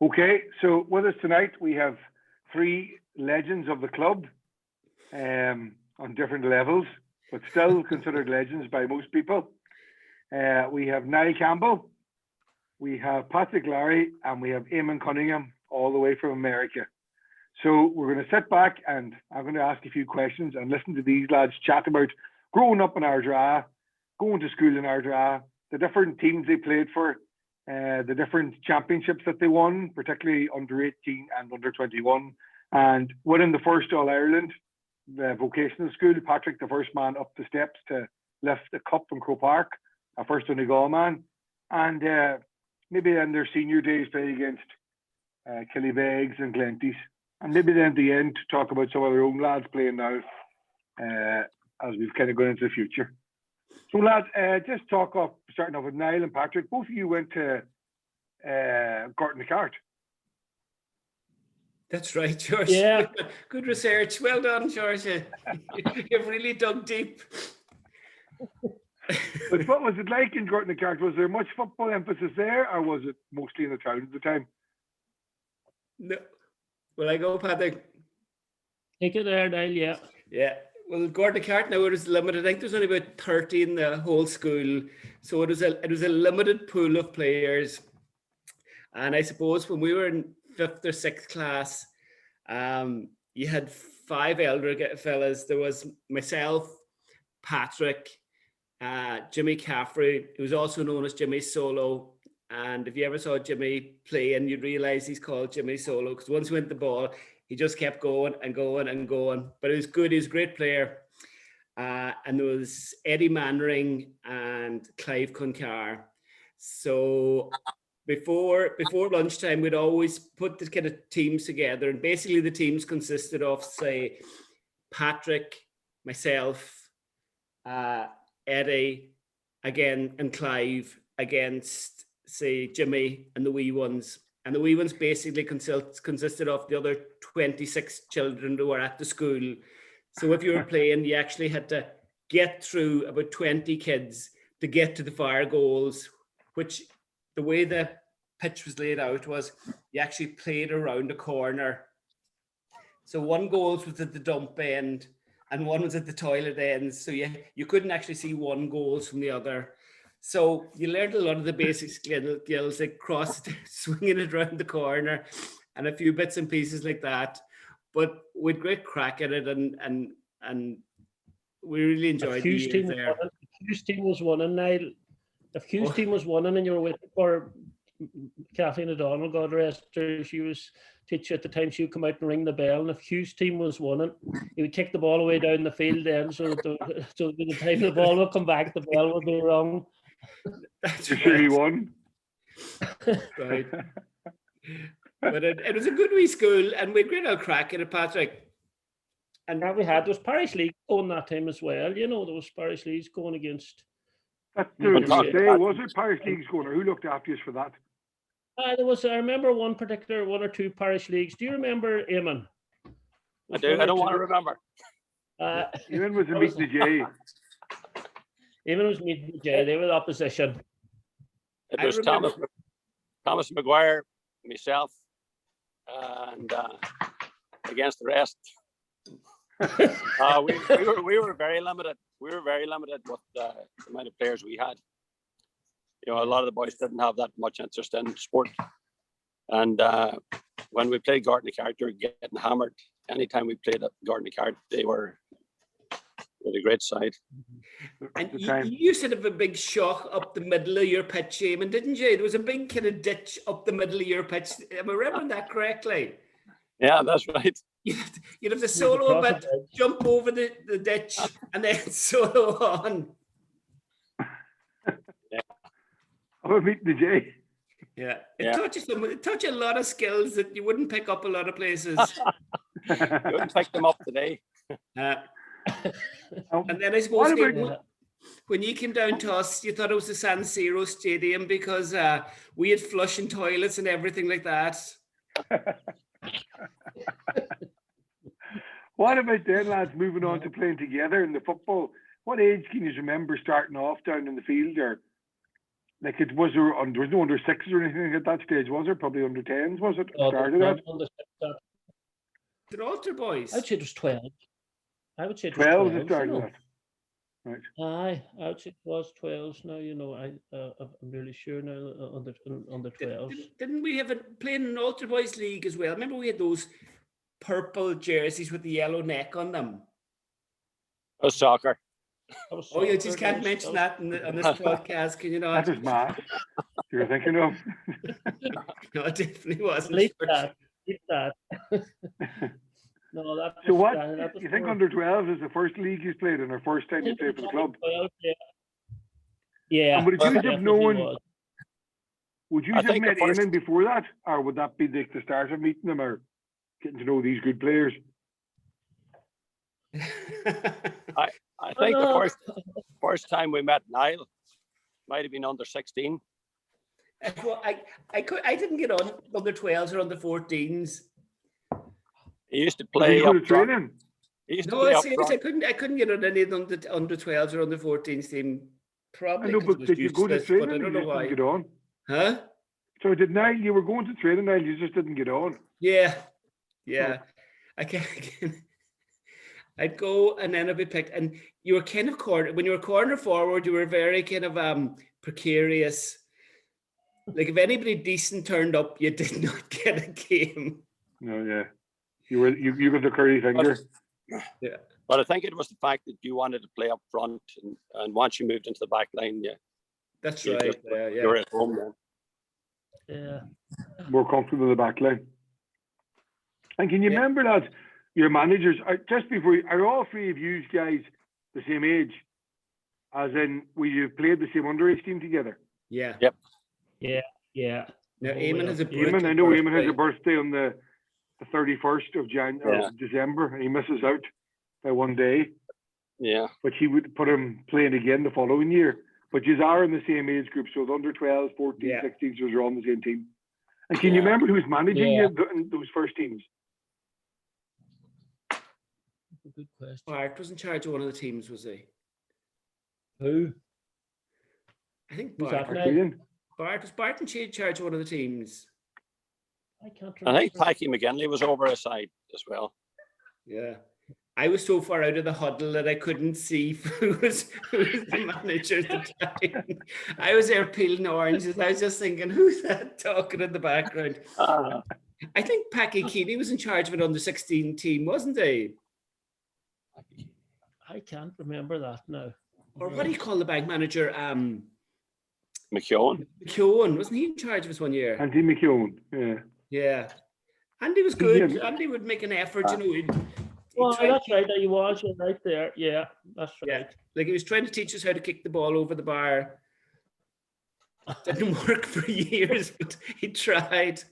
Okay, so with us tonight we have three legends of the club on different levels, but still considered legends by most people. We have Niall Campbell, we have Patrick Larry, and we have Eamon Cunningham, all the way from America. So we're going to sit back and I'm going to ask a few questions and listen to these lads chat about growing up in Ardra, going to school in Ardra, the different teams they played for, the different championships that they won, particularly under 18 and under 21, and winning the first All Ireland Vocational School. Patrick, the first man up the steps to lift the cup in Croke Park, a first Donegal man, and maybe in their senior days play against Killybegs and Glenties, and maybe then at the end talk about some of their own lads playing now as we've kind of gone into the future. So lads, just starting off with Niall and Patrick. Both of you went to Gorton-the-Cart. That's right, Seoirse. Yeah. Good research. Well done, Seoirse. You've really dug deep. But what was it like in Gorton-the-Cart? Was there much football emphasis there, or was it mostly in the town at the time? No. Will I go, Patrick? Take it there, Niall, yeah. Yeah. Well, Gorton-the-Cart now, it was limited. I think there's only about 30 in the whole school. So it was a limited pool of players. And I suppose when we were in 5th or 6th class, you had 5 elder fellas. There was myself, Patrick, Jimmy Caffrey, who was also known as Jimmy Solo. And if you ever saw Jimmy play, and you'd realize he's called Jimmy Solo, because once he went the ball, he just kept going and going and going. But it was good. He was a great player. And there was Eddie Manring and Clive Cuncar. So before lunchtime, we'd always put the kind of teams together. And basically the teams consisted of, say, Patrick, myself, Eddie, again, and Clive against, say, Jimmy and the wee ones. And the wee ones basically consisted of the other 26 children who were at the school. So if you were playing, you actually had to get through about 20 kids to get to the far goals, which the way the pitch was laid out was you actually played around a corner. So one goal was at the dump end and one was at the toilet end. So you couldn't actually see one goal from the other. So you learned a lot of the basic skills like swinging it around the corner and a few bits and pieces like that. But with great crack at it and we really enjoyed the years there. If Hughes' team was winning, Niall, if Hughes' team was winning and you were waiting for Kathleen O'Donnell, God rest her, she was teacher at the time, she would come out and ring the bell, and if Hughes' team was winning, he would kick the ball away down the field then, so by the time the ball would come back, the bell would be wrong. That's You're sure he won? Right. But it was a good wee school, and we had great old crack at it, Patrick. And now there was parish league going that time as well. You know, there was parish leagues going against. Was it parish leagues going, or who looked after us for that? There was. I remember one or two parish leagues. Do you remember, Eamon? I do. I don't want to remember. Eamon was meeting the J. Eamon was meeting the J. They were the opposition. It was Thomas McGuire, myself, and against the rest. We were very limited. We were very limited with the amount of players we had. You know, a lot of the boys didn't have that much interest in sport. And when we played Gorton-the-Cart, they were getting hammered. Anytime we played at Gorton-the-Cart, they were a great side. And you used to have a big shock up the middle of your pitch, Eamon, didn't you? There was a big kind of ditch up the middle of your pitch. Am I remembering that correctly? Yeah, that's right. You'd have to solo a bit, jump over the ditch, and then solo on. Yeah. I'm meeting the J. Yeah, it taught you a lot of skills that you wouldn't pick up a lot of places. You wouldn't pick them up today. And then I suppose when you came down to us, you thought it was the San Siro Stadium because we had flushing toilets and everything like that. What about then, lads, moving on to playing together in the football? What age can you remember starting off down in the field? Or like it was there was no under sixes or anything at that stage, was there? Probably under tens, was it? Started that? The altar boys. I'd say it was 12. I would say it was 12 12. it started You know. that. Right. Aye, I would say it was 12s now. You know, I'm really sure now on the 12s. Didn't we have it playing an altar boys league as well? Remember we had those purple jerseys with the yellow neck on them. It was soccer. Oh, you just can't mention that on this podcast, can you not? That was math you're thinking of. No, it definitely wasn't. Leave that. No, that. So what? That was You think more- under 12 is the first league he's played in, or first time I he think played it for the was club? under 12, yeah. Yeah. Would you have definitely known? was. Would you I have think met the first- Eamon before that, or would that be the start of meeting them, or getting to know these good players? I think the first time we met Niall might have been under 16. Well, I didn't get on under 12s or under 14s. He used to Did play you go to up front. training? He used to No, play up seriously, front. I couldn't get on any of the under 12s or under 14s team. I Probably know, 'cause it but was did you go to useless, but I training? don't You know just didn't why. get on. Huh? So did Niall? You were going to training, Niall. You just didn't get on. Yeah. I can't. I'd go and then I'd be picked. And you were kind of when you were corner forward, you were very kind of precarious. Like if anybody decent turned up, you did not get a game. No, yeah. You got the curly finger. Yeah. But I think it was the fact that you wanted to play up front, and once you moved into the back line, That's you right. just- Yeah. you're at home then. Yeah. More comfortable in the back line. And can you Yeah. remember that your managers are all three of you guys the same age? As in, you played the same underage team together? Yeah. Yep. Yeah. Now Oh, Eamon yeah. has a Eamon, I know Eamon has a birthday on the 31st of December, and he misses out by one day. Yeah. But he would put him playing again the following year. But you are in the same age group, so the under 12, 14, Yeah. 16s are all on the same team. And can you Yeah. remember who's managing Yeah. you in those first teams? Good question. Bart was in charge of one of the teams, was he? Who? I think Who's Bart. that now? Ian? Was Bart in charge of one of the teams? I can't I remember. think Packy McGinley was over his side as well. Yeah. I was so far out of the huddle that I couldn't see who was the manager at the time. I was there peeling oranges. I was just thinking, who's that talking in the background? I think Packy Keeney was in charge of an under 16 team, wasn't he? I can't remember that now. Or what do you call the bank manager? McKeown. McKeown, wasn't he in charge of us one year? Andy McKeown, yeah. Yeah. Andy was good. Yeah. Andy would make an effort, you know. He'd Well, try- that's right. He was. You're right there. Yeah, that's Yeah. right. Like he was trying to teach us how to kick the ball over the bar. Didn't work for years, but he tried.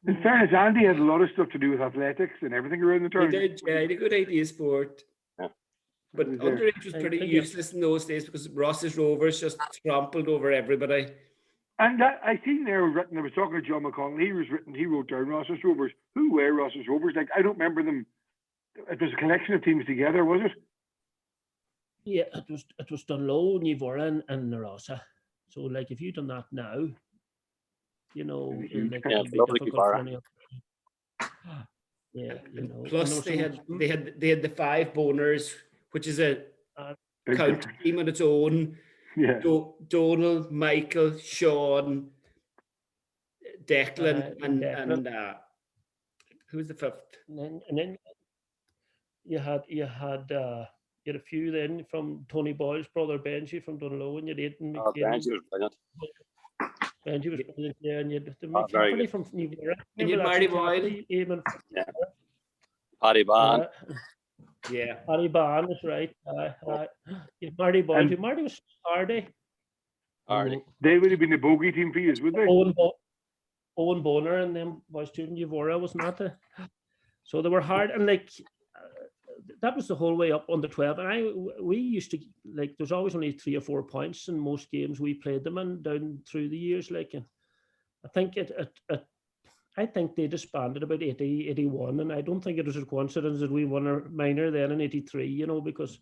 In fairness, Andy had a lot of stuff to do with athletics and everything around the He tournament. did, yeah, he had a good idea sport. Yeah. But He was there. underage was I pretty think useless in those days because Ross's Rovers just trampled over everybody. And that, I seen there written, I was talking to John McConnell, he wrote down Ross's Rovers. Who were Ross's Rovers? Like, I don't remember them. It was a collection of teams together, was it? Yeah, it was Dunlow, Nivora, and Narosa. So, like, if you'd done that now, you know, like, Yeah, it'd be lovely difficult for Nivora. any other. Yeah, you know. Plus and they had the five boners, which is a Big county difference. team on its own. Yeah. Donald, Michael, Sean, Declan, Declan. and who was the fifth? And then you had a few then from Tony Boyle's brother Benji from Dunlow, and you had Aidan Oh, McKinnon. Benji was brilliant. Benji was brilliant there, and you had the Oh, very McCaffrey from Nivora. And you had Marty Boyle. Paddy Ban. Yeah. Paddy Ban is right. Yeah, Marty Boyle. And- Marty was Hardy. Hardy. They would have been the bogey team for you, would they? Owen Boner and them was student Yvora, wasn't that the? So they were hard, and like that was the whole way up under 12. And we used to, like, there's always only 3 or 4 points in most games we played them in down through the years. Like, and I think I think they disbanded about 80, 81, and I don't think it was a coincidence that we won a minor then in 83, you know, because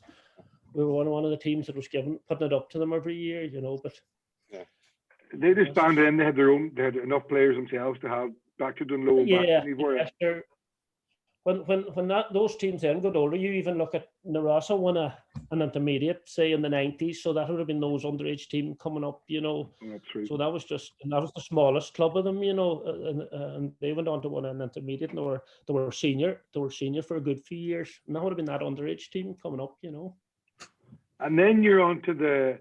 we were one of the teams that was putting it up to them every year, you know. But they disbanded and they had their own. They had enough players themselves to have back to Dunlow and back to Nivor. Yeah, sure. When those teams then got older, you even look at Narasa won an intermediate, say in the 90s, so that would have been those underage team coming up, you know. That's true. So that was the smallest club of them, you know, and they went on to win an intermediate, and they were senior for a good few years, and that would have been that underage team coming up, you know. And then you're on to the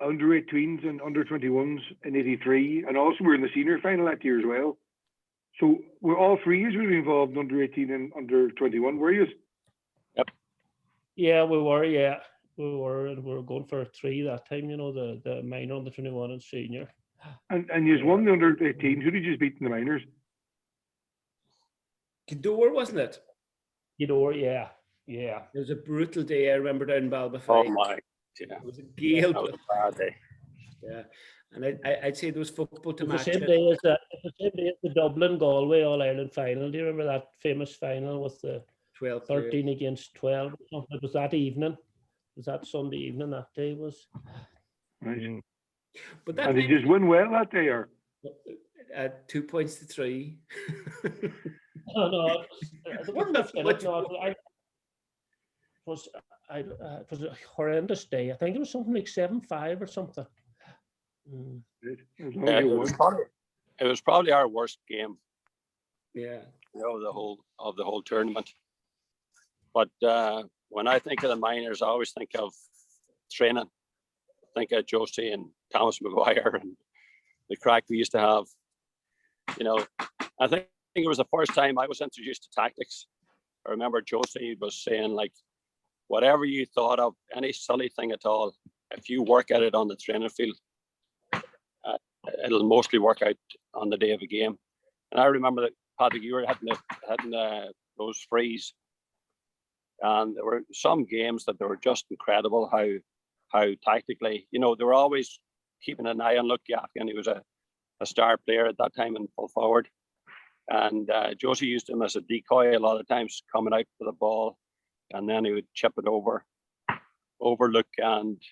under 18s and under 21s in '83, and also we're in the senior final that year as well. So we're all three years we were involved in under 18 and under 21, were you? Yep. Yeah, we were. Yeah, we were going for 3 that time. You know, the minor, under 21, and senior. And you won the under 18. Who did you beat in the minors? Gidor, wasn't it? Gidor, yeah. It was a brutal day. I remember down in Balbafay. Oh my! Yeah. It was a gale. That was a bad day. Yeah. And I'd say there was football to match. The same day as the Dublin Galway All Ireland final. Do you remember that famous final with the 13 against 12? It was that evening. It was that Sunday evening that day was. Right. But that and did you just win well that day, or? 2 points to 3. No, it wasn't it was a horrendous day. I think it was something like 7-5 or something. Yeah, it was probably our worst game. Yeah. You know, the whole tournament. But when I think of the minors, I always think of training. I think of Josie and Thomas McGuire and the crack we used to have. You know, I think it was the first time I was introduced to tactics. I remember Josie was saying, like, whatever you thought of, any silly thing at all, if you work at it on the training field, it'll mostly work out on the day of a game. And I remember that, Patrick, you were having those frees, and there were some games that they were just incredible how tactically, you know, they were always keeping an eye on Luke Yafkin. He was a star player at that time in full forward, and Josie used him as a decoy a lot of times, coming out for the ball, and then he would chip it over Luke and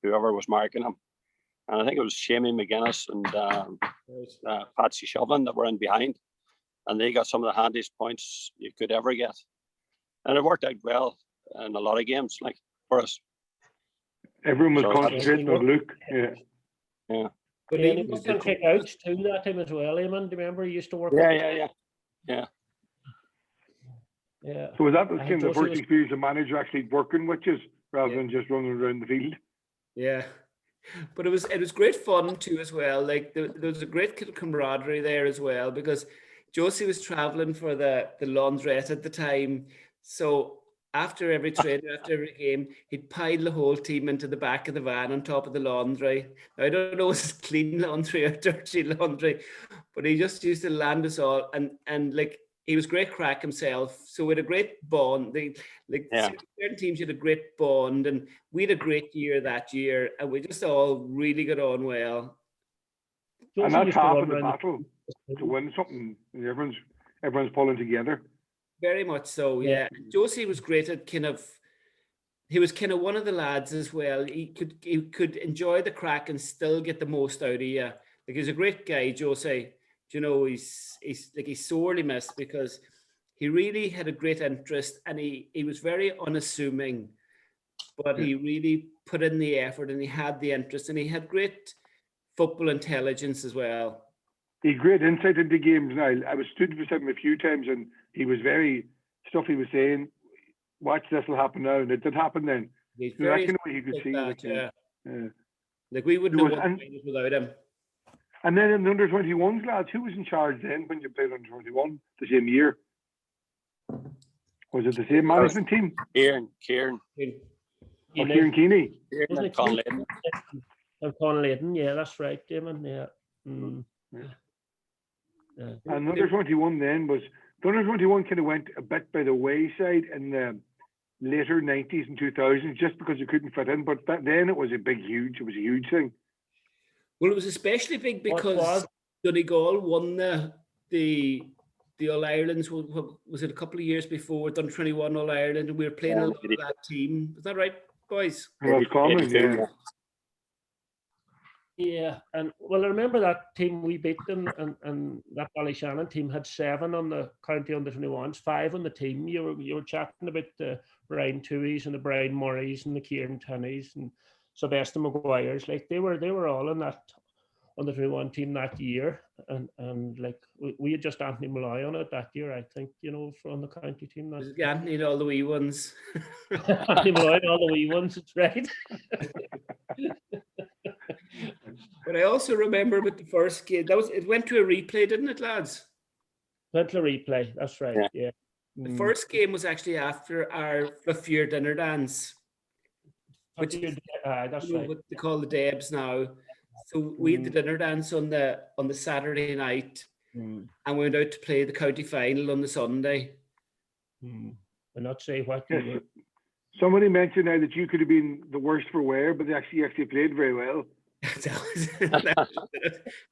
whoever was marking him. And I think it was Shamey McGuinness and Patsy Shovlin that were in behind. And they got some of the handiest points you could ever get. And it worked out well in a lot of games, like, for us. Everyone was concentrating on Luke. Yeah. But he was going to kick outs too that time as well, Eamon. Do you remember he used to work? Yeah. So was that kind of the first experience of manager actually working with you rather than just running around the field? Yeah. But it was great fun too as well. Like there was a great camaraderie there as well, because Josie was traveling for the laundrette at the time. So after every training, after every game, he'd pile the whole team into the back of the van on top of the laundry. Now, I don't know if it's clean laundry or dirty laundry, but he just used to land us all, and like, he was great crack himself. So we had a great bond. Certain teams had a great bond, and we had a great year that year, and we just all really got on well. And that's half of the battle, to win something. Everyone's pulling together. Very much so, yeah. Josie was great at he was kind of one of the lads as well. He could enjoy the crack and still get the most out of you. Like, he's a great guy, Josie. You know, he's sorely missed, because he really had a great interest, and he was very unassuming, but he really put in the effort, and he had the interest, and he had great football intelligence as well. He had great insight into games. Now, I was stood beside him a few times, and he was stuff he was saying, watch, this will happen now, and it did happen then. He's so very that kind of way you could see. Yeah. Like, we wouldn't have won without him. And then in the under-21s, lads, who was in charge then when you played under-21 the same year? Was it the same management team? Kieran. Kieran Keeney. Kieran and Con Layton. Con Layton, yeah, that's right, Eamon, yeah. And under-21 then was, the under-21 kind of went a bit by the wayside in the later 90s and 2000s, just because it couldn't fit in. But back then it was a huge thing. Well, it was especially big because Donegal won the All Irelands. Was it a couple of years before? Done 21 All Ireland, and we were playing a lot of that team. Is that right, boys? Well, common, yeah. Yeah, and well, I remember that team we beat them, and that Ballyshannon team had 7 on the county under-21s, 5 on the team. You were chatting about the Brian Tuohys and the Brian Murrays and the Kieran Tinnys and Sylvester Maguires. Like they were all in that under-21 team that year, and like we had just Anthony Malloy on it that year, I think, from the county team. Was it Anthony and all the wee ones? Anthony Malloy and all the wee ones, it's right. But I also remember with the first game, it went to a replay, didn't it, lads? Went to replay, that's right, yeah. The first game was actually after our 5th year dinner dance, which is that's right. what they call the Debs now. So we had the dinner dance on the Saturday night, and we went out to play the county final on the Sunday. I'll not say what you were. Somebody mentioned now that you could have been the worst for wear, but you actually played very well.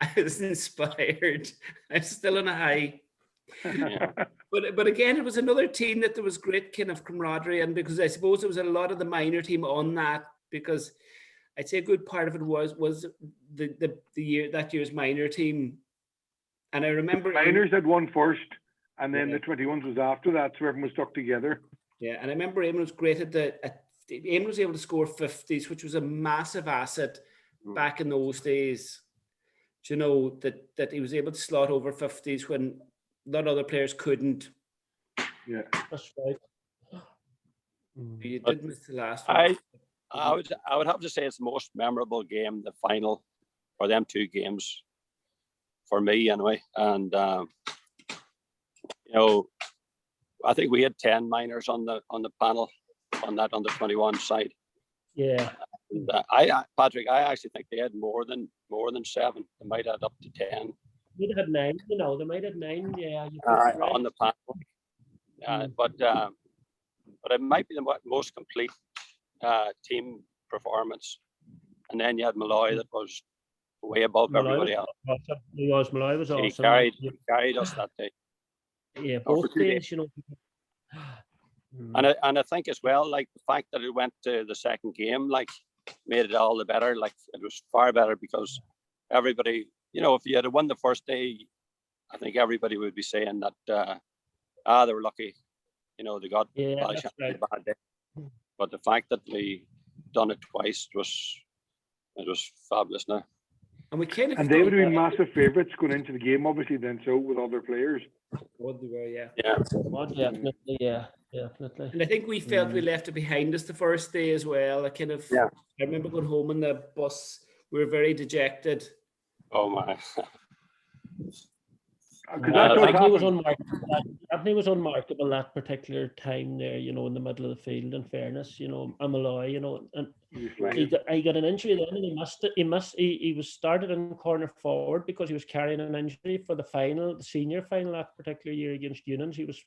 I was inspired. I'm still on a high. But again, it was another team that there was great kind of camaraderie, and because I suppose there was a lot of the minor team on that, because I'd say a good part of it was the year's minor team. And I remember the minors had won first, and then the 21s was after that, so everyone was stuck together. Yeah, and I remember Eamon was great Eamon was able to score 50s, which was a massive asset back in those days. Do you know that he was able to slot over 50s when a lot of other players couldn't? Yeah, that's right. You did miss the last one. I would have to say it's the most memorable game, the final, or them 2 games, for me anyway. And I think we had 10 minors on the panel on that under 21 side. Yeah. And, Patrick, I actually think they had more than 7. They might have up to 10. You'd have 9. They might have 9. Yeah. On the panel. But it might be the most complete team performance. And then you had Malloy that was way above everybody else. Malloy was awesome. He carried us that day. Yeah, both days, And I think as well, like the fact that it went to the second game, like made it all the better. Like it was far better because everybody, if you had won the first day, I think everybody would be saying that they were lucky, they got a bad day. But the fact that we done it twice was fabulous now. And we kind of they would have been massive favourites going into the game, obviously, then so with other players. What they were, yeah. Definitely, yeah, definitely. And I think we felt we left it behind us the first day as well. I remember going home on the bus. We were very dejected. Oh my. Anthony was unmarkable that particular time there, in the middle of the field, in fairness, Malloy, and he got an injury then, and he was started in corner forward because he was carrying an injury for the senior final that particular year against Unions. He was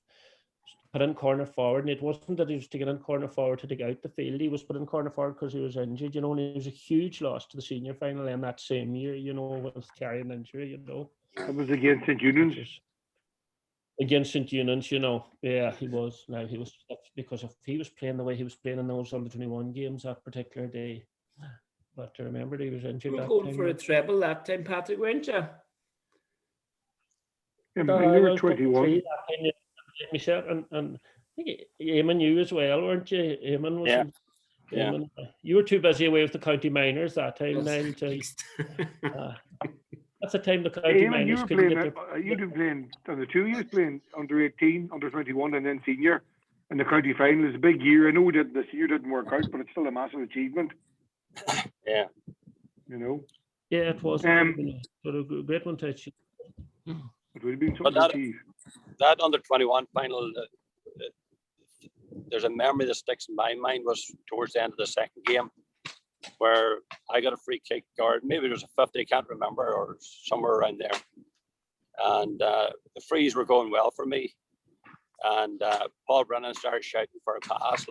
put in corner forward, and it wasn't that he was taken in corner forward to dig out the field. He was put in corner forward because he was injured, and it was a huge loss to the senior final in that same year, with carrying an injury, It was against St. Unions. Against St. Unions, yeah, he was. Now he was, because if he was playing the way he was playing in those under-21 games that particular day. But I remember he was injured. You were that going time. for a treble that time, Patrick, weren't you? Yeah, but you were 21. And I think Eamon, you as well, weren't you? Eamon was. Yeah. Eamon, you were too busy away with the county minors that time. That's the time the county minors couldn't get their... You'd been playing on the 2 years, playing under 18, under 21, and then senior. And the county final is a big year. I know this year didn't work out, but it's still a massive achievement. Yeah. Yeah, it was. Sort of a great one to achieve. It would have been something to achieve. That under 21 final, there's a memory that sticks in my mind was towards the end of the second game, where I got a free kick, or maybe it was a 50, I can't remember, or somewhere around there. And the frees were going well for me. And Paul Brennan started shouting for a pass,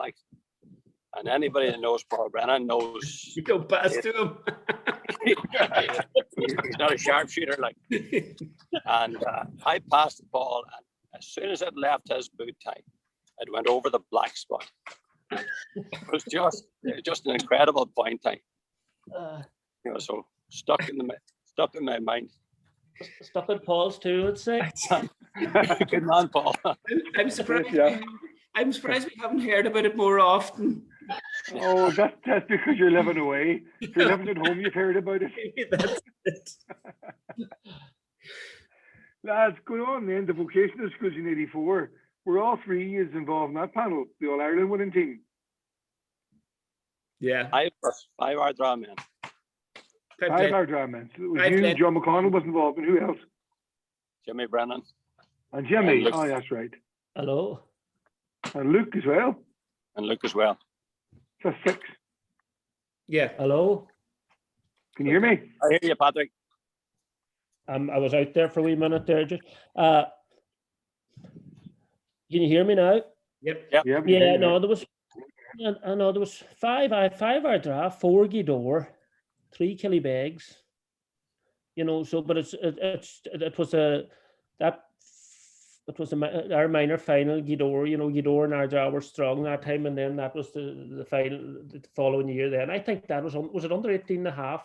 and anybody that knows Paul Brennan knows... You go pass to him. He's not a sharpshooter, And I passed the ball, and as soon as it left his boot tie, it went over the black spot. It was just an incredible point. So stuck in my mind. Stuck in Paul's too, I'd say. Good man, Paul. I'm surprised. Yeah. I'm surprised we haven't heard about it more often. Oh, that's because you're living away. If you're living at home, you've heard about it. Maybe that's it. Lads, going on then, the vocational schools in '84. Were all three years involved in that panel, the All Ireland winning team? Yeah. 5-hour drama, man. 5-hour drama. So it was you, played. John McConnell was involved, and who else? Jimmy Brennan. And Jimmy. And Luke. Oh, that's right. Hello. And Luke as well. And Luke as well. That's 6. Yeah. Hello. Can you hear me? I hear you, Patrick. I was out there for a wee minute there. Just, can you hear me now? Yep. Yeah. No, there was. I know there was 5-hour draft, 4 Gidor, 3 Killybegs. You know, so but it was our minor final Gidor. You know, Gidor and Ardra were strong that time, and then that was the final the following year. Then I think that was it under 18.5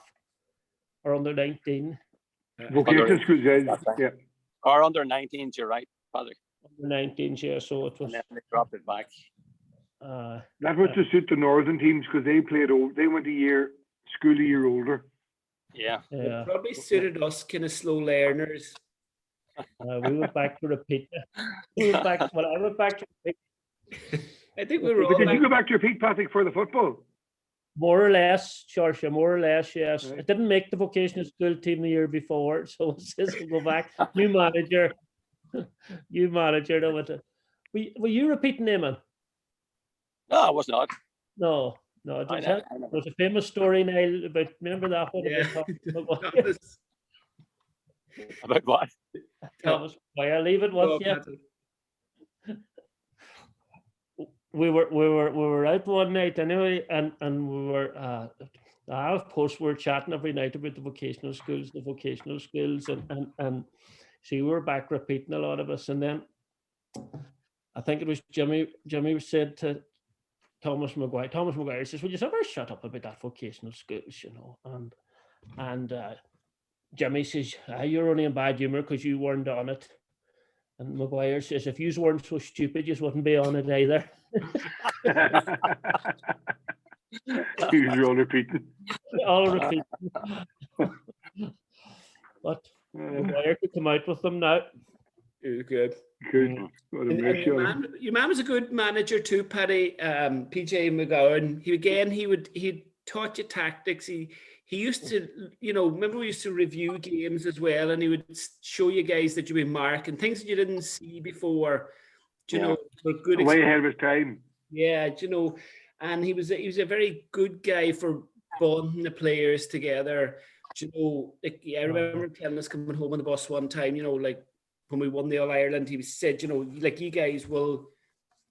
or under 19? Vocational schools, yeah. Or under 19s, you're right, Patrick. Under 19, yeah. So it was. And then they dropped it back. That was to suit the northern teams because they went a year older. Yeah. Yeah. It probably suited us kind of slow learners. We went back to repeat. I went back to repeat. I think we were all But did like, you go back to repeat, Patrick, for the football? More or less, Seoirse, more or less, yes. Right. It didn't make the vocational school team the year before, so it says we'll go back. New manager. New manager. No, were you repeating, Eamon? No, I was not. No. There was a famous story, Niall, about, remember that one? yeah. About That was- About what? Thomas. I'll leave it with you. We were out one night anyway, and we were of course we're chatting every night about the vocational schools, and so we were back repeating a lot of us, and then I think it was Jimmy said to Thomas Maguire says, "Will you ever shut up about that vocational schools, you know?" And Jimmy says, "You're only in bad humour because you weren't on it." And Maguire says, "If you weren't so stupid, you wouldn't be on it either." You're all repeating. All repeating. But Maguire could come out with them now. It was good. Good. What a And mess you are. your man was a good manager too, Paddy. PJ McGowan. He taught you tactics. He used to, you know, remember we used to review games as well, and he would show you guys that you would mark and things that you didn't see before. Do you know, were good. Way ahead of his time. Yeah, do you know, and he was a very good guy for bonding the players together. Do you know, like, I remember him telling us coming home on the bus one time, you know, like when we won the All Ireland, he said, you know, like, you guys will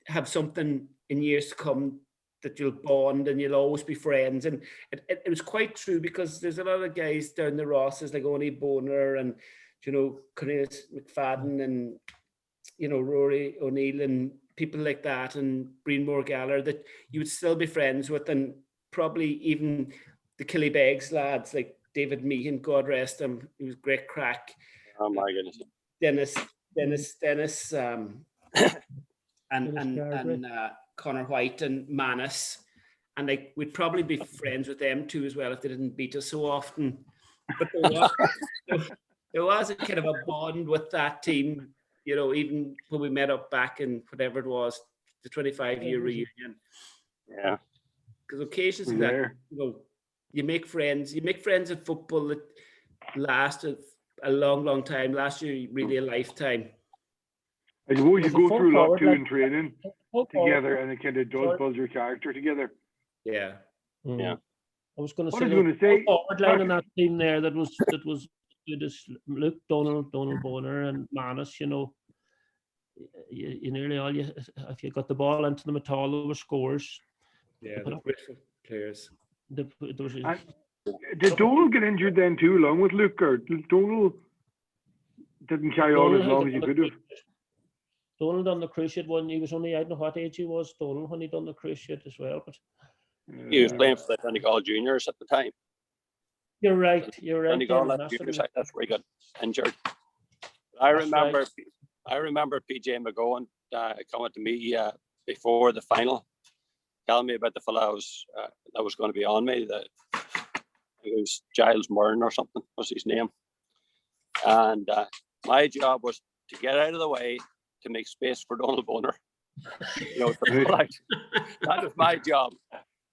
have something in years to come that you'll bond and you'll always be friends. And it was quite true, because there's a lot of guys down the Rosses like Oni Boner and, you know, Cornelius McFadden and, you know, Rory O'Neill and people like that, and Breenmore Gallagher, that you would still be friends with, and probably even the Killybegs lads like David Meehan, God rest him, he was great crack. Oh my goodness. Dennis, and Connor White and Manus, and like we'd probably be friends with them too as well if they didn't beat us so often. But there was a kind of a bond with that team, you know, even when we met up back in whatever it was, the 25-year reunion. Yeah. Because occasions like that, you know, you make friends in football that last a long time, last year really a lifetime. I suppose you go through a lot too in training together, Forward. and it kind of does build your character together. Yeah. Yeah. I was going to What say, I was going to say, forward line in that team there that was good as Luke, Donald Bonner and Manus, you know. You nearly all if you got the ball into them at all, there were scores. Yeah, they're grateful players. did Donegal get injured then too, along with Luke, or Donegal didn't carry on as long as he could have? Donald done the cruciate one. He was only, I don't know what age he was, Donald, when he done the cruciate as well. But He was playing for the Donegal juniors at the time. You're right. You're right. Donegal, David, that junior massively. side, that's where he got injured. I That's right. remember PJ McGowan coming to me before the final, telling me about the fellow that was going to be on me. It was Giles Murn or something was his name, and my job was to get out of the way to make space for Donald Bonner. You know, that was my job.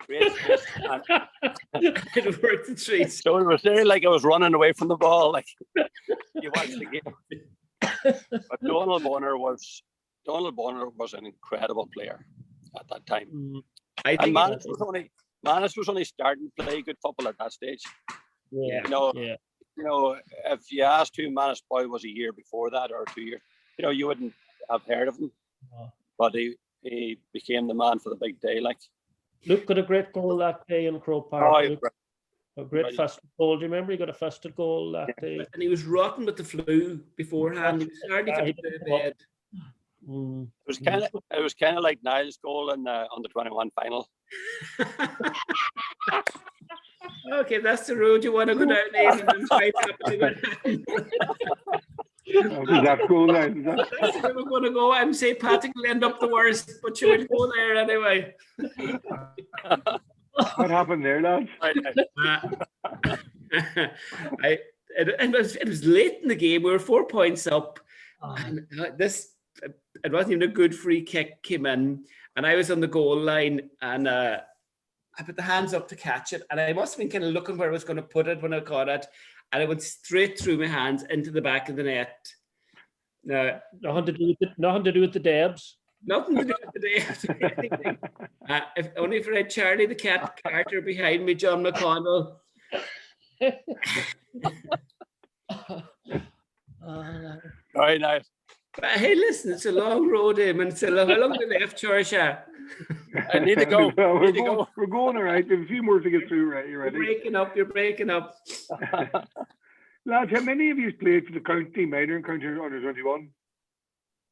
Great space. It worked the treats. So it was nearly like I was running away from the ball, like you watched the game. But Donald Bonner was an incredible player at that time. I think Manus was only starting to play good football at that stage. Yeah. You know, if you asked who Manus Boy was a year before that or 2 years, you know, you wouldn't have heard of him. No. But he became the man for the big day. Like Luke got a great goal that day in Croke Park. A great Right. fisted goal. Do you remember he got a fisted goal that day? and he was rotten with the flu beforehand. He was hardly Yeah, fit he to didn't bed. It was kind of like Niall's goal in the under 21 final. Okay, that's the road you want to go down, Eamon, and fight up to go down. Is that cool now? Is that? That's where we're going to go. I'm saying Patrick will end up the worst, but you will go there anyway. What happened there, lads? It was late in the game. We were 4 points up. And it wasn't even a good free kick came in. And I was on the goal line and I put the hands up to catch it. And I must have been kind of looking where I was going to put it when I caught it. And it went straight through my hands into the back of the net. No, Nothing to do with the Debs. nothing to do with the day. If only for Charlie the Cat Carter behind me, John McConnell. Very nice. But hey, listen, it's a long road, Eamon. It's a long, how long have we left, Seoirse? I need to go. We're going all right. We have a few more to get through, right? You You're ready? you're breaking up. Lads, how many of you played for the county minor and county under 21?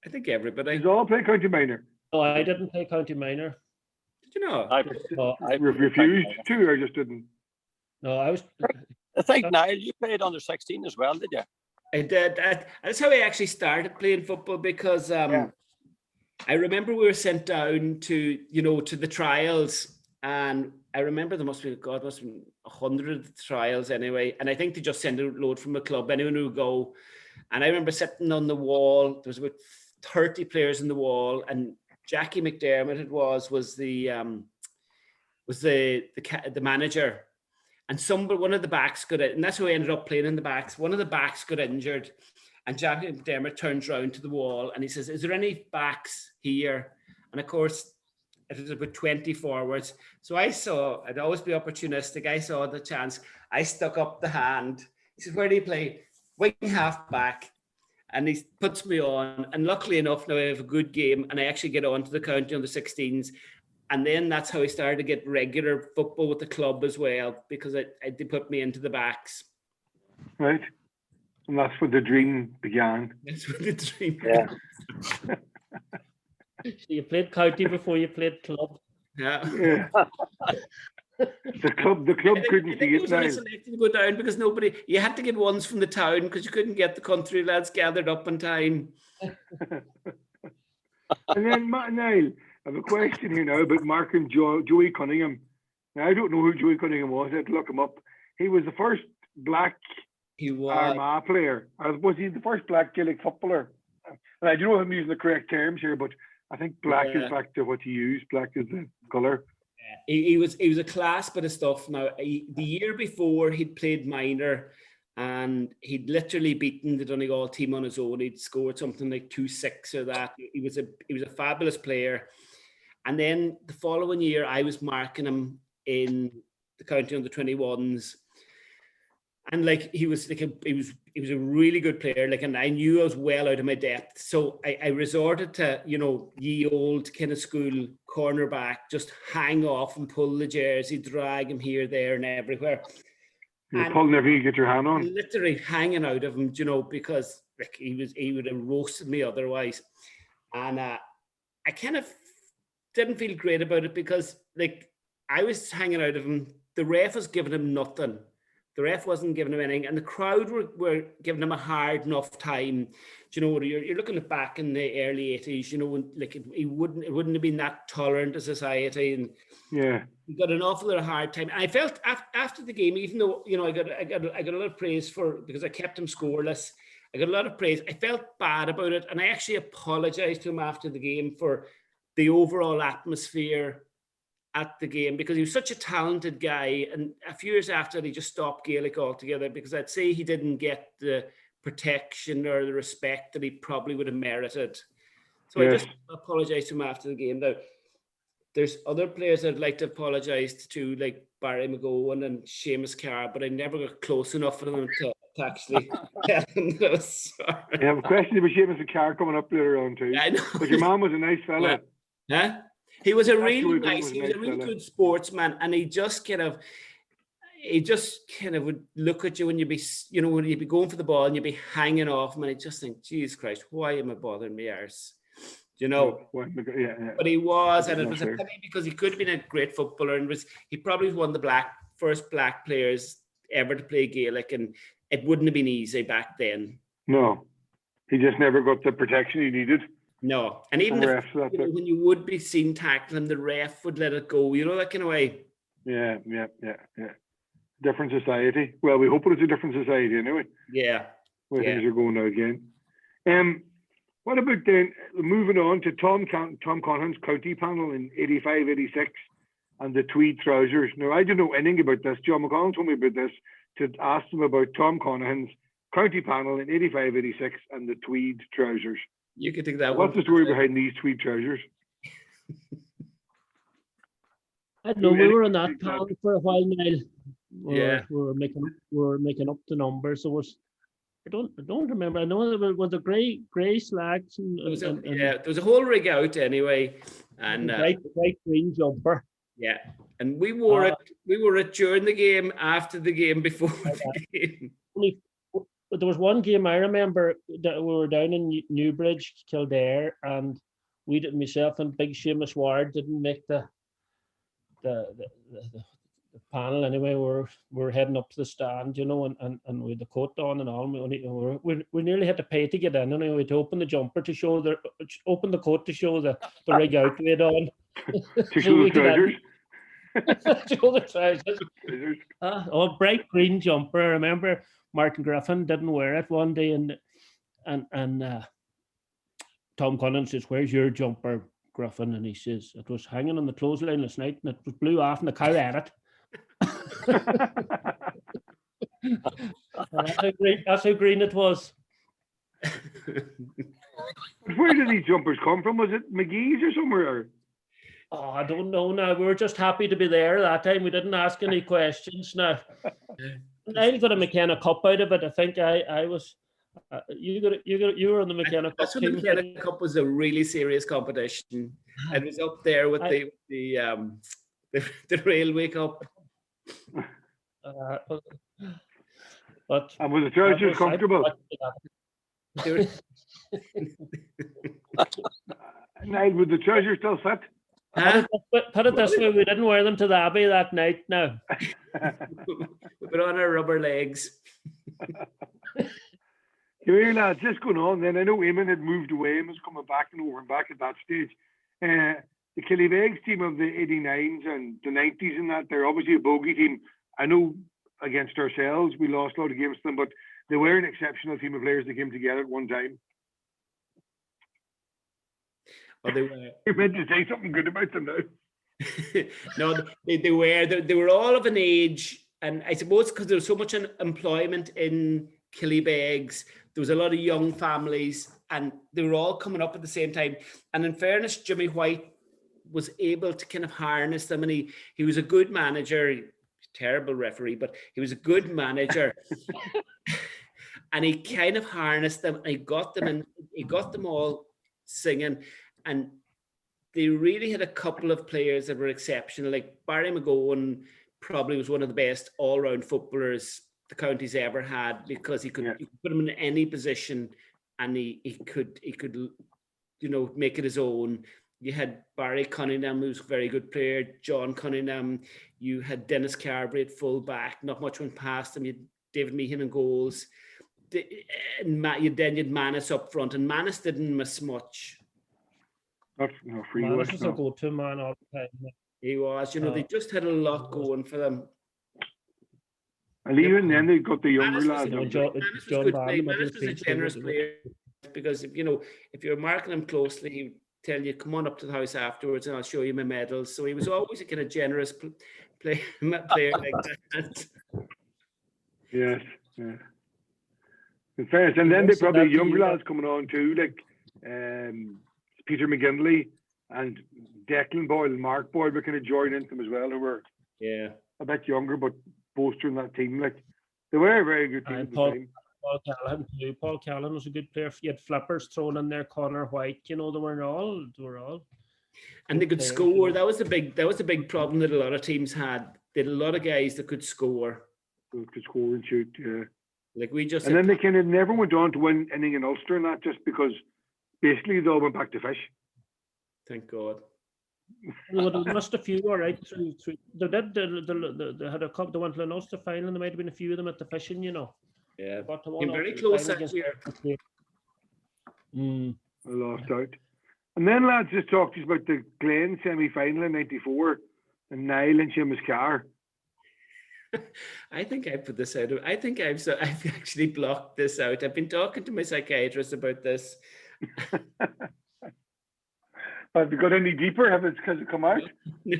I think everybody. Did you all play county minor? No, I didn't play county minor. Did you know? I Refused to, or just didn't? No, I was. I think Niall, you played under 16 as well, did you? I did. That's how I actually started playing football because I remember we were sent down to the trials, and I remember there must have been 100 trials anyway, and I think they just sent a load from the club, anyone who would go. And I remember sitting on the wall. There was about 30 players in the wall, and Jackie McDermott was the manager. And one of the backs got it, and that's how I ended up playing in the backs. One of the backs got injured, and Jackie McDermott turns round to the wall and he says, "Is there any backs here?" And of course, it was about 20 forwards. So I'd always be opportunistic. I saw the chance. I stuck up the hand. He says, "Where do you play?" "Wing half back." And he puts me on. And luckily enough, now I have a good game, and I actually get on to the county under 16s. And then that's how I started to get regular football with the club as well, because they put me into the backs. Right. And that's where the dream began. That's where the dream Yeah. So you played county before you played club. Yeah. Yeah. The club couldn't see it now. I was only selected to go down because you had to get ones from the town because you couldn't get the country lads gathered up in time. And then, Niall, I have a question here now about Mark and Joey Cunningham. Now, I don't know who Joey Cunningham was. I had to look him up. He was the first black Armagh player. Or was he the first black Gaelic footballer? And I don't know if I'm using the correct terms here, but I think black is back to what you use. Black is the colour. He was a class bit of stuff. Now, the year before, he'd played minor, and he'd literally beaten the Donegal team on his own. He'd scored something like 2-6 or that. He was a fabulous player. And then the following year, I was marking him in the county under 21s, and he was a really good player. And I knew I was well out of my depth, so I resorted to ye old kind of school cornerback, just hang off and pull the jersey, drag him here, there, and everywhere. You're pulling everything you get your hand on. Literally hanging out of him, because he would have roasted me otherwise, and I kind of didn't feel great about it because I was hanging out of him. The ref was giving him nothing, The ref wasn't giving him anything, and the crowd were giving him a hard enough time. You know, you're looking at back in the early 80s, you know, when, like it wouldn't have been that tolerant a society, and Yeah. he got an awful lot of hard time. I felt after the game, even though, you know, I got a lot of praise because I kept him scoreless. I got a lot of praise. I felt bad about it, and I actually apologized to him after the game for the overall atmosphere at the game, because he was such a talented guy. And a few years after, he just stopped Gaelic altogether, because I'd say he didn't get the protection or the respect that he probably would have merited. So Yes. I just apologized to him after the game. Now, there's other players I'd like to apologise to, like Barry McGowan and Seamus Carr, but I never got close enough for them to actually tell them that I was sorry. I have a question about Seamus Carr coming up later on too. I know. But your mom was a nice fella. Huh? He was a That's really the way nice, it he was, was a nice really fella. good sportsman, and he just kind of would look at you when you'd be, you know, when you'd be going for the ball and you'd be hanging off him, and I'd just think, Jesus Christ, why am I bothering my arse? You know, Yeah. but he was, and it Not was fair. a pity, because he could have been a great footballer, and he probably was one of the first black players ever to play Gaelic, and it wouldn't have been easy back then. No, he just never got the protection he needed. No, and even The if, refs, that's you know, it. when you would be seen tackling, the ref would let it go, you know, that kind of way. Yeah. Different society. Well, we hope it's a different society anyway, Yeah. where Yeah. things are going now again. What about then moving on to Tom Connolly's county panel in 85, 86 and the tweed trousers? Now, I don't know anything about this. John McConnell told me about this, to ask them about Tom Connolly's county panel in 85, 86 and the tweed trousers. You could take that What's one. the story behind these tweed trousers? I don't know. We were on that panel for a while, Niall. Yeah. We were making up the numbers. I don't remember. I know there was a grey slacks and There was a whole rig out anyway, and bright green jumper. yeah, and we wore it during the game, after the game, before the game. But there was one game I remember that we were down in Newbridge, Kildare, and myself and Big Seamus Ward didn't make the panel anyway. We're heading up to the stand, you know, and with the coat on and all. We nearly had to pay to get in anyway, to open the jumper to show open the coat to show the rig out we had on. To show the trousers. Show the trousers. Bright green jumper. I remember Martin Griffin didn't wear it one day, and Tom Collins says, "Where's your jumper, Griffin?" And he says, "It was hanging on the clothesline last night, and it was blew off, and the cow ate it." That's how green it was. Where did these jumpers come from? Was it McGee's or somewhere? Oh, I don't know now. We were just happy to be there that time. We didn't ask any questions. Now, I got a McKenna Cup out of it. I think I was. You were on the McKenna Cup. That's when the McKenna Cup was a really serious competition. It was up there with the Railway Cup. But And was the trousers comfortable? Niall, would the trousers still fit? Put it this way, we didn't wear them to the Abbey that night. No. We put on our rubber legs. Here, lads, just going on then. I know Eamon had moved away and was coming back and over and back at that stage. The Killybegs team of the 89s and the 90s and that, they're obviously a bogey team. I know against ourselves, we lost a lot of games to them, but they were an exceptional team of players that came together at one time. Well, they were. You meant to say something good about them now. No, they were all of an age, and I suppose because there was so much employment in Killybegs, there was a lot of young families, and they were all coming up at the same time. And in fairness, Jimmy White was able to kind of harness them, and he was a good manager, terrible referee, but he was a good manager. And he kind of harnessed them, and he got them all singing. And they really had a couple of players that were exceptional. Like Barry McGowan probably was one of the best all-round footballers the county's ever had, because he could put him in any position, and he could make it his own. you had Barry Cunningham, who's a very good player, John Cunningham, you had Dennis Carberry at full back, not much went past him, you had David Meehan in goals. Then you'd Manus up front, and Manus didn't miss much. Not free. Manus was a go-to man all the time. He was, they just had a lot going for them. And even then, they got the younger lads. Manus was a generous player, because if you're marking him closely, he would tell you, "Come on up to the house afterwards, and I'll show you my medals." So he was always a kind of generous player like that. Yes, yeah. In fairness, and then they probably younger lads coming on too, like Peter McGinley and Declan Boyle and Mark Boyle were kind of joining them as well, who were a bit younger, but bolstering that team. Like they were a very good team at the time. Paul Callahan too. Paul Callahan was a good player. You had flippers thrown in there, Connor White. They were all. And they could score. That was the big problem that a lot of teams had. They had a lot of guys that could score. Who could score and shoot. Yeah. Like we just. And then they kind of never went on to win anything in Ulster, and that just because basically they all went back to fish. Thank God. Well, they missed a few, all right. Through. They did. They had a couple. They went to an Ulster final. There might have been a few of them at the fishing, Yeah, but came very close that year. I lost out. And then, lads, just talk to us about the Glen semi-final in '94, and Niall and Seamus Carr. I think I put this out. I think I've actually blocked this out. I've been talking to my psychiatrist about this. Have you got any deeper? Has it come out? No.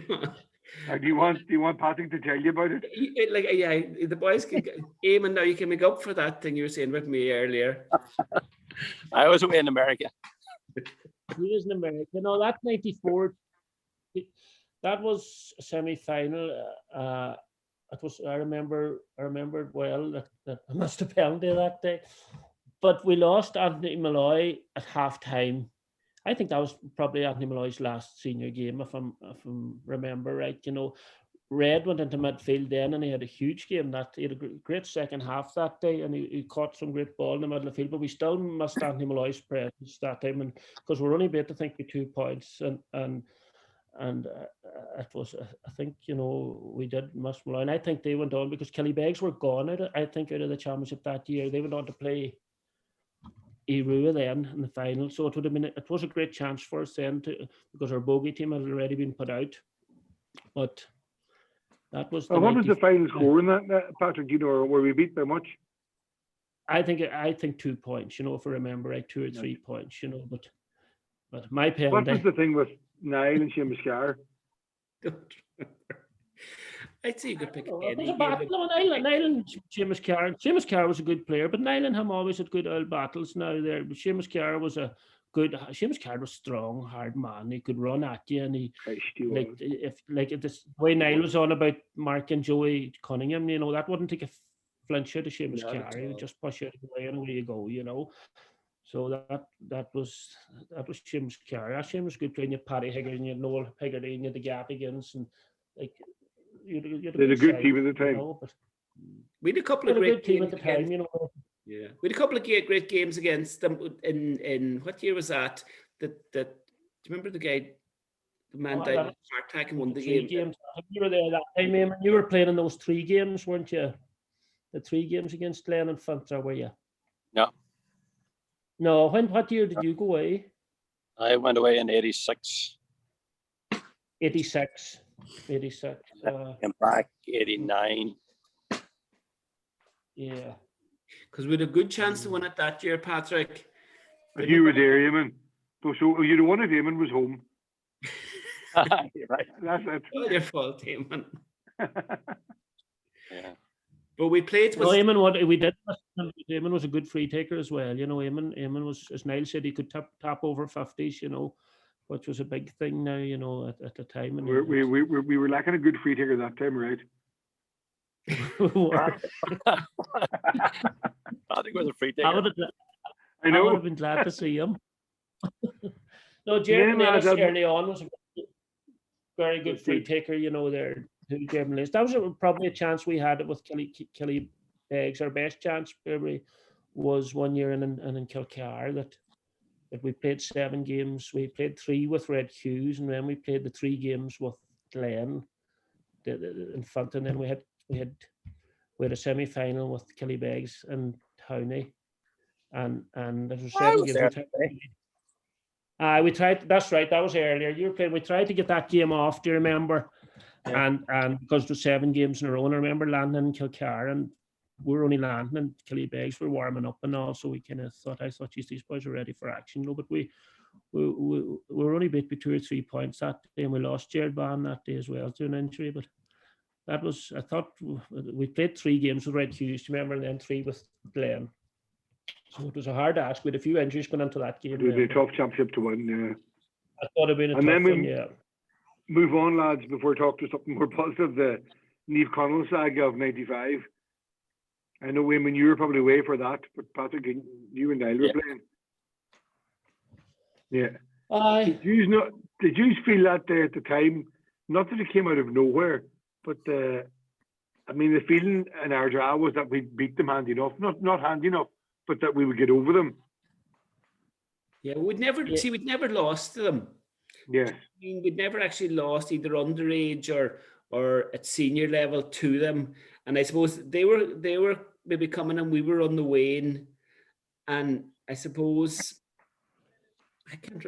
Or do you want Patrick to tell you about it? The boys can. Eamon, now you can make up for that thing you were saying with me earlier. I was away in America. He was in America. No, that '94. That was a semi-final. It was. I remember it well. That I must have penalty that day, but we lost Anthony Malloy at half time. I think that was probably Anthony Malloy's last senior game, if I'm remember right. Red went into midfield then, and he had a huge game. He had a great second half that day, and he caught some great ball in the middle of the field. But we still missed Anthony Malloy's presence that time, and because we're only able to think with 2 points, and it was, I think, we did miss Malloy, and I think they went on because Killybegs were gone out of the championship that year. They went on to play Irua then in the final, so it was a great chance for us then because our bogey team had already been put out. But that was. What was the final score in that, Patrick? Or were we beat by much? I think 2 points. If I remember right, 2 or 3 points. But my penalty. What was the thing with Niall and Seamus Carr? I'd say you could pick Niall and Seamus Carr. Seamus Carr was a good player, but Niall and him always had good old battles. Now there, but Seamus Carr was Seamus Carr was strong, hard man. He could run at you, and if this way Niall was on about Mark and Joey Cunningham, that wouldn't take a flinch out of Seamus Carr. He would just push it away and away you go. So that was Seamus Carr. Seamus was good playing. You Paddy Higgins, you Noel Higgerty, and you the Gap against, and they had a good team at the time. We had a couple of great teams at the time, Yeah, we had a couple of great games against them. In what year was that? Do you remember the guy, the man died of a heart attack and won the game? Games. You were there that time, man. You were playing in those 3 games, weren't you? The 3 games against Glen and Finter, were you? No. No. What year did you go away? I went away in '86. 86. Came back '89. Yeah. Because we had a good chance to win it that year, Patrick. But you were there, Eamon. So you'd have won if Eamon was home. You're right. That's it. All your fault, Eamon. Yeah. But we played with... Eamon was a good free taker as well. Eamon was, as Niall said, he could tap over 50s, which was a big thing now, at the time. And we were lacking a good free taker that time, right? I think it was a free taker. I know. I would have been glad to see him. No, Jeremy Ellis early on was a very good free taker, there. That was probably a chance we had with Killybegs. Our best chance probably was one year in Kilcar that but we played 7 games. We played 3 with Red Hughes, and then we played the 3 games with Glen in front, and then we had a semi-final with Killybegs and Towney, and there was 7 games. We tried. That's right. That was earlier. You were playing. We tried to get that game off. Do you remember? Yeah. And because there were 7 games in a row, and I remember landing in Kilcar, and we were only landing in Killybegs. We're warming up, and also we kind of thought, geez, these boys are ready for action. No, but we were only beat by 2 or 3 points that day, and we lost Jared Ban that day as well to an injury. But that was, I thought, we played 3 games with Red Hughes, do you remember, and then 3 with Glen. So it was a hard ask. We had a few injuries going into that game. It would be a tough championship to win, yeah. I thought it'd been a tough one, yeah. Move on, lads, before we talk to something more positive. The Niamh Connell saga of 95. I know, Eamon, you were probably away for that, but Patrick, you and Niall were playing. Yeah. Did you feel that day at the time? Not that it came out of nowhere, but I mean, the feeling in our draw was that we beat them handy enough. Not handy enough, but that we would get over them. Yeah, we'd never lost to them. Yes. I mean, we'd never actually lost either underage or at senior level to them. And I suppose they were maybe coming and we were on the wane. And I suppose I can't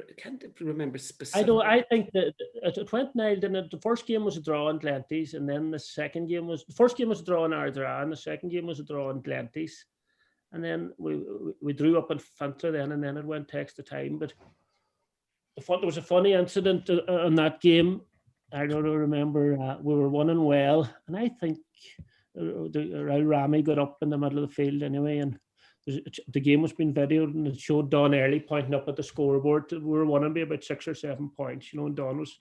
remember specifically. I think that it went Niall, didn't it? The first game was a draw in Glenties, and then the first game was a draw in Ardra, and the second game was a draw in Glenties. And then we drew up in Fanta then, and then it went to extra time. But there was a funny incident in that game. I don't remember. We were winning well, and I think Rami got up in the middle of the field anyway, and the game was being videoed, and it showed Don Early pointing up at the scoreboard. We were winning by about 6 or 7 points, and Don was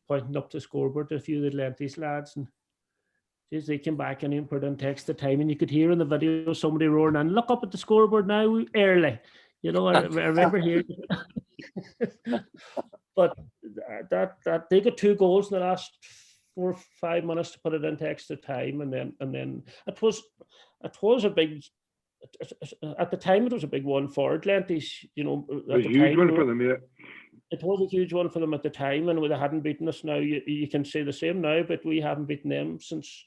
pointing up the scoreboard to a few of the Lenties lads, and they came back and put in text the time, and you could hear in the video somebody roaring, and look up at the scoreboard now, Early. I remember hearing. But that they got 2 goals in the last 4 or 5 minutes to put it into extra time, and then it was a big. At the time, it was a big one for Glenties. It was a huge one for them, yeah. It was a huge one for them at the time, and they hadn't beaten us. Now you can say the same now, but we haven't beaten them since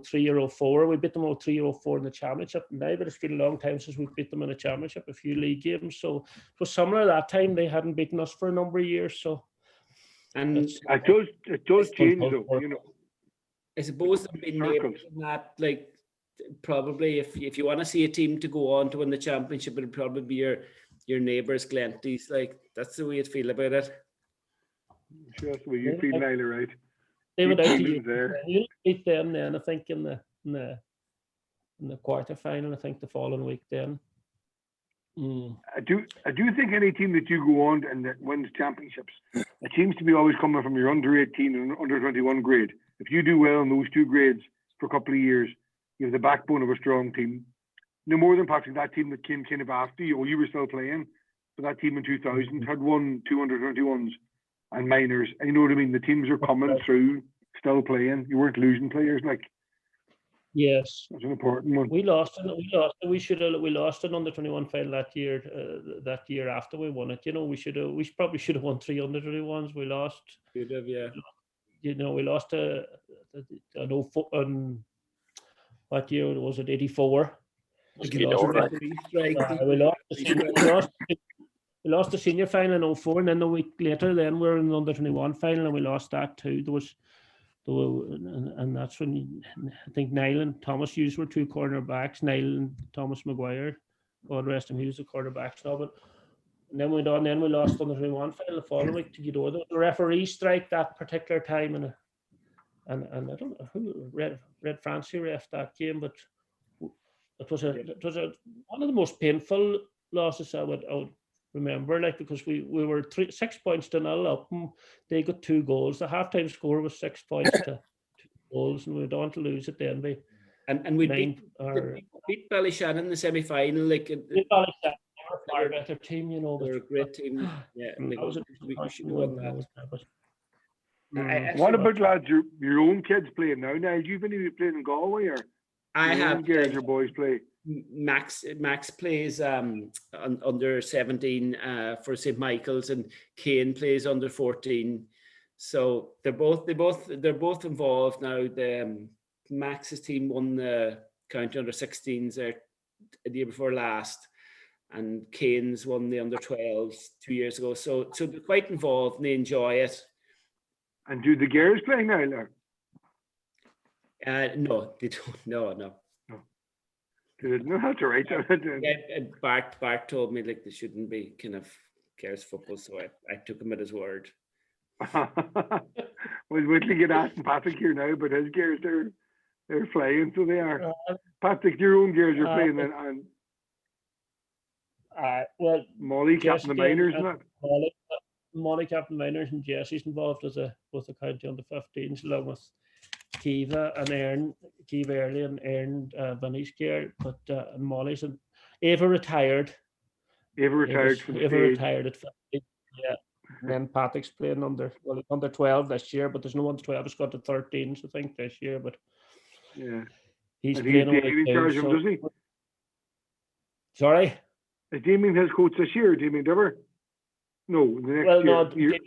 03 or 04. We beat them 03 or 04 in the championship now, but it's been a long time since we beat them in the championship, a few league games. So it was summer at that time. They hadn't beaten us for a number of years. So, and it does change though. I suppose they've been neighbours in that, like, probably if you want to see a team to go on to win the championship, it'll probably be your neighbours, Glenties. Like, that's the way you feel about it. Sure, that's the way you feel, Niall, right? They went out to beat them then, I think, in the quarter final. I think the following week then. I do think any team that you go on and that wins championships, it seems to be always coming from your under 18 and under 21 grade. If you do well in those 2 grades for a couple of years, you have the backbone of a strong team. No more than Patrick, that team that came kind of after you, you were still playing, but that team in 2000 had won 2 under 21s and minors. And you know what I mean? The teams are coming through, still playing. You weren't losing players, like. Yes, that's an important one. We lost an under 21 final that year. That year after we won it, we probably should have won 3 under 21s. We lost. Should have, yeah. We lost what year was it? 84. We lost the senior final in 04, and then the week later, then we were in the under 21 final, and we lost that too. And that's when I think Niall and Thomas Hughes were 2 cornerbacks. Niall and Thomas Maguire, God rest him, he was the quarterbacks now. But and then we went on. Then we lost on the 21 final the following week to get over. There was a referee strike that particular time, and I don't know who Red Francie ref that game, but it was one of the most painful losses I would remember, like, because we were 6 points to 0 up, and they got 2 goals. The halftime score was 6 points to 2 goals, and we went on to lose it then by and we beat Ballyshannon in the semi-final. Like, Ballyshannon were a far better team, They're a great team. Yeah, we should have won that. What about, lads, your own kids playing now? Now, you've been playing in Galway, or I have. Girls or boys play? Max plays under 17 for St. Michael's, and Kane plays under 14. So they're both involved now. The Max's team won the county under 16s there the year before last, and Kane's won the under 12s 2 years ago. So they're quite involved and they enjoy it. And do the girls play now, Larry? No, they don't. No. They didn't know how to write it. Yeah, Bart told me like they shouldn't be kind of girls football, so I took him at his word. Well, wait till you get Aston Patrick here now, but his gears they're flying, so they are. Patrick, your own gears are playing then, and well, Molly captain the minors, and that. Molly captain minors, and Jesse's involved with the county under 15s, along with Kiva and Aaron, Kiva early and Aaron Vinny's gear, but Molly's and Ava retired. Ava retired at 15. Yeah. And then Patrick's playing under 12 this year, but there's no under 12. It's got to 13s, I think, this year. But yeah, he's and playing in charge of him, does he? Sorry? Is Damien his coach this year, Damien Dever? No, the next year.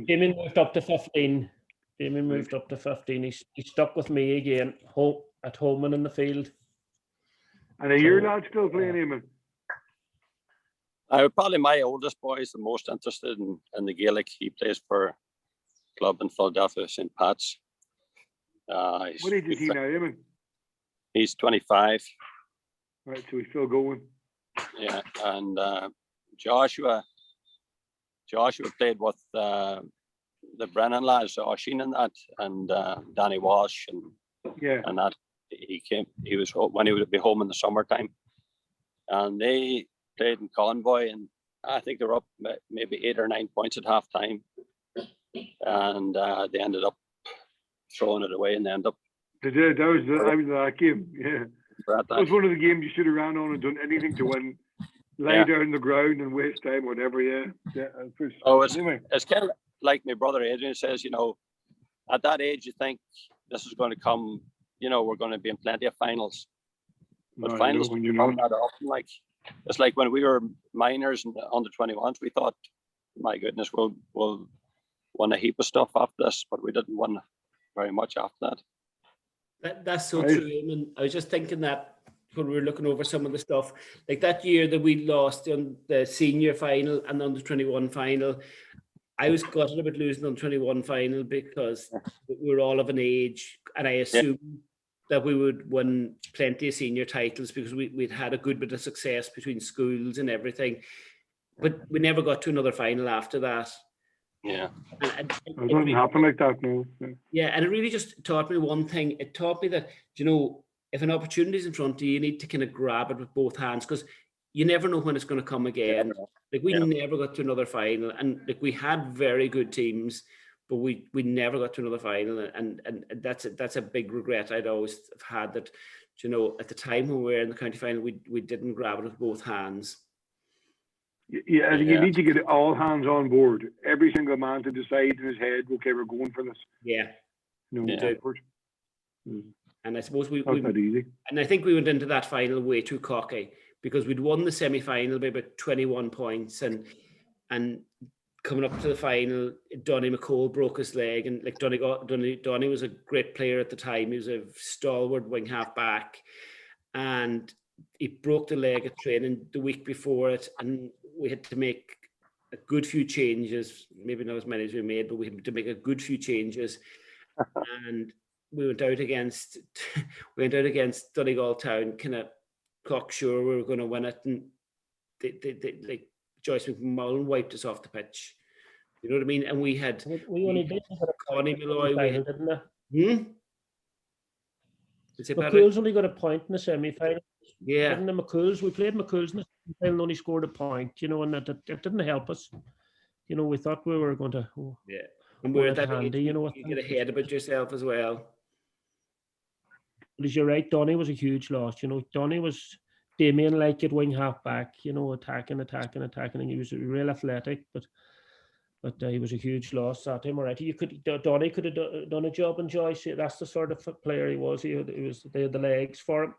Damien moved up to 15. Damien moved up to 15. He's stuck with me again, at home and in the field. And are your lads still playing, Eamon? Probably my oldest boy is the most interested in the Gaelic. He plays for a club in Philadelphia, St. Pat's. What age is he now, Eamon? He's 25. Right, so he's still going. Yeah, and Joshua played with the Brennan lads, Oisín and that, and Danny Walsh, and that. He was when he would be home in the summertime, and they played in Convoy, and I think they were up maybe 8 or 9 points at half time, and they ended up throwing it away, and they ended up. They did. I was that game. Yeah, that was one of the games you should have ran on and done anything to win. Lie down on the ground and waste time, whatever. Yeah. It's kind of like my brother Adrian says. At that age, you think this is going to come. We're going to be in plenty of finals, but finals don't come that often. Like it's like when we were minors and under 21s, we thought, my goodness, we'll win a heap of stuff after this, but we didn't win very much after that. That's so true, Eamon. I was just thinking that when we were looking over some of the stuff, like that year that we lost in the senior final and under 21 final, I was gutted about losing on 21 final because we were all of an age, and I assumed that we would win plenty of senior titles because we'd had a good bit of success between schools and everything, but we never got to another final after that. Yeah, it doesn't happen like that, no. Yeah, and it really just taught me one thing. It taught me that, if an opportunity is in front of you, you need to kind of grab it with both hands, because you never know when it's going to come again. Like we never got to another final, and like we had very good teams, but we never got to another final, and that's a big regret I'd always have had, that at the time when we were in the county final, we didn't grab it with both hands. Yeah, you need to get all hands on board. Every single man to decide in his head, okay, we're going for this. Yeah. And I suppose we easy. And I think we went into that final way too cocky, because we'd won the semi-final by about 21 points, and coming up to the final, Donny McCall broke his leg, and like Donny was a great player at the time. He was a stalwart wing half back, and he broke the leg at training the week before it, and we had to make a good few changes, maybe not as many as we made, but we had to make a good few changes. And we went out against Donegal Town, kind of cocksure we were going to win it, and they like Joyce McMullen wiped us off the pitch. You know what I mean? And we only did Connie Malloy. McCool's only got a point in the semi-final. Yeah. And the McCool's, we played McCool's in the semi-final and only scored a point, and that didn't help us. We thought we were going to. And we're that handy, you get ahead about yourself as well. But as you're right, Donny was a huge loss. Donny was Damien like at wing half back, attacking, and he was real athletic, but he was a huge loss that time. All right, Donny could have done a job in Joyce. That's the sort of player he was. They had the legs for him.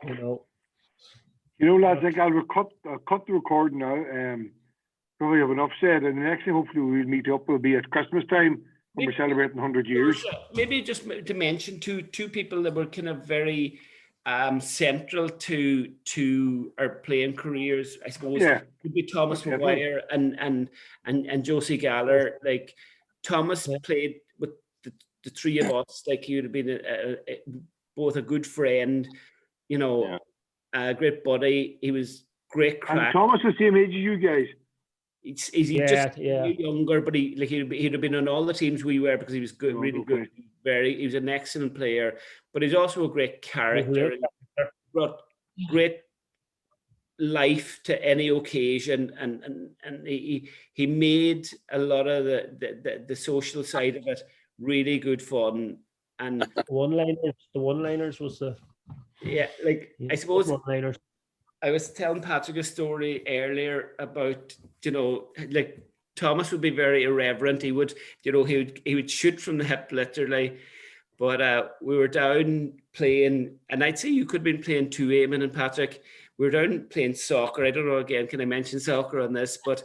You know. Lads, I think I'll cut the recording now. Probably have enough said, and the next thing hopefully we'll meet up will be at Christmas time when we're celebrating 100 years. Maybe just to mention two people that were kind of very central to our playing careers, I suppose. Yeah. Would be Thomas Definitely. Maguire and Josie Gallagher. Like Thomas played with the three of us. Like he would have been both a good friend, a great buddy. He was great crack. And Thomas the same age as you guys. He's just younger, but he'd have been on all the teams we were because he was good, really good. He was an excellent player, but he's also a great character. Brought great life to any occasion, and he made a lot of the social side of it really good fun. And the one-liners was the I suppose one-liners. I was telling Patrick a story earlier about, like Thomas would be very irreverent. He would shoot from the hip literally. But we were down playing, and I'd say you could have been playing too, Eamon and Patrick. We were down playing soccer. I don't know, again, can I mention soccer on this? But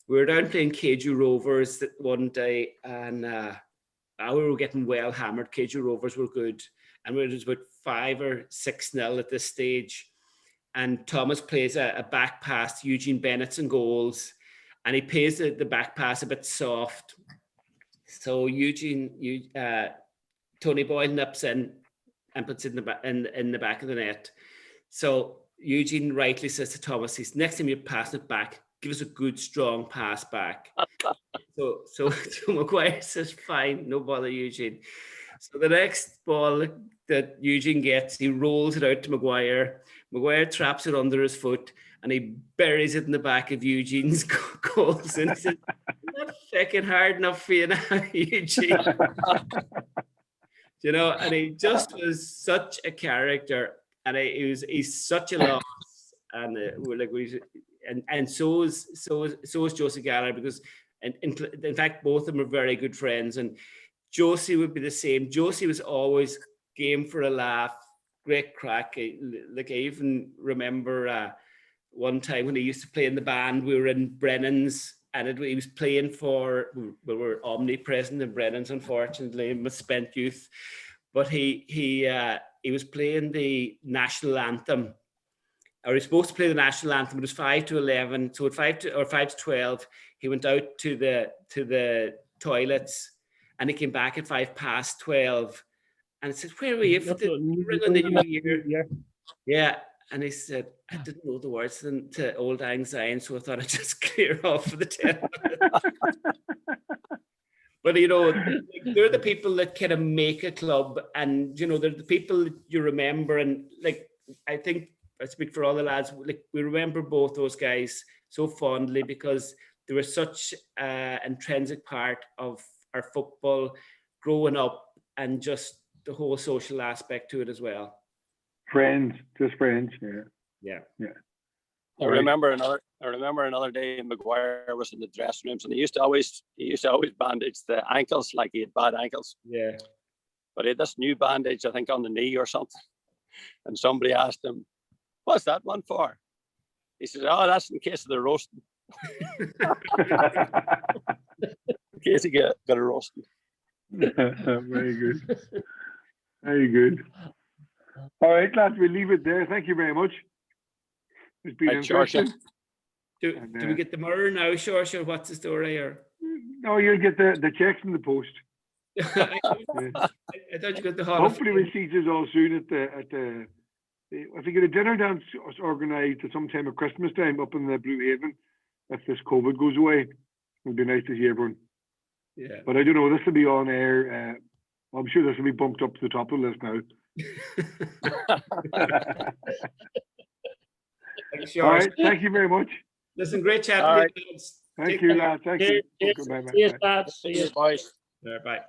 we were down playing Keju Rovers that one day, and we were getting well hammered. Keju Rovers were good. And we were just about 5 or 6-0 at this stage. And Thomas plays a back pass to Eugene Bennett's and goals, and he plays the back pass a bit soft. So Tony Boyle nips in and puts it in the back of the net. So Eugene rightly says to Thomas, "He's next time you're passing it back, give us a good strong pass back." so Maguire says, "Fine, no bother, Eugene." So the next ball that Eugene gets, he rolls it out to Maguire. Maguire traps it under his foot and he buries it in the back of Eugene's goals. And he said, "Not fucking hard enough for you now, Eugene." And he just was such a character, and he's such a loss. And and so is Josie Gallagher, because in fact both of them are very good friends. And Josie would be the same. Josie was always game for a laugh, great crack. Like I even remember one time when he used to play in the band, we were in Brennan's, and he was playing we were omnipresent in Brennan's, unfortunately, in Misspent Youth. But he was playing the national anthem, or he was supposed to play the national anthem. It was 5 to 11, so at 5 to 12, he went out to the toilets. And he came back at 12:05. And I said, "Where were you for the New Year?" Yeah. And he said, "I didn't know the words to Old Lang Syne, so I thought I'd just clear off for the 10 minutes." But, they're the people that kind of make a club, and, they're the people that you remember. And, I think I speak for all the lads, we remember both those guys so fondly because they were such an intrinsic part of our football growing up, and just the whole social aspect to it as well. Just friends. Yeah. I remember another day Maguire was in the dressing rooms, and he used to always bandage the ankles, like he had bad ankles. Yeah. But he had this new bandage, I think, on the knee or something. And somebody asked him, "What's that one for?" He says, "Oh, that's in case of the roasting." In case he got a roasting. Very good. Very good. All right, lads, we'll leave it there. Thank you very much. It's been interesting. Do we get the mirror now, Seoirse? What's the story? Or no, you'll get the checks in the post. I thought you got the Hall. Hopefully we'll see you all soon at the if we get a dinner dance organised at some time at Christmas time up in the Blue Haven, if this COVID goes away. It'd be nice to see everyone. Yeah. But I don't know, this will be on air. I'm sure this will be bumped up to the top of the list now. All right, thank you very much. Listen, great chat. Right. Thank you, lads. Thank you. See you, lads. See you, boys. Bye.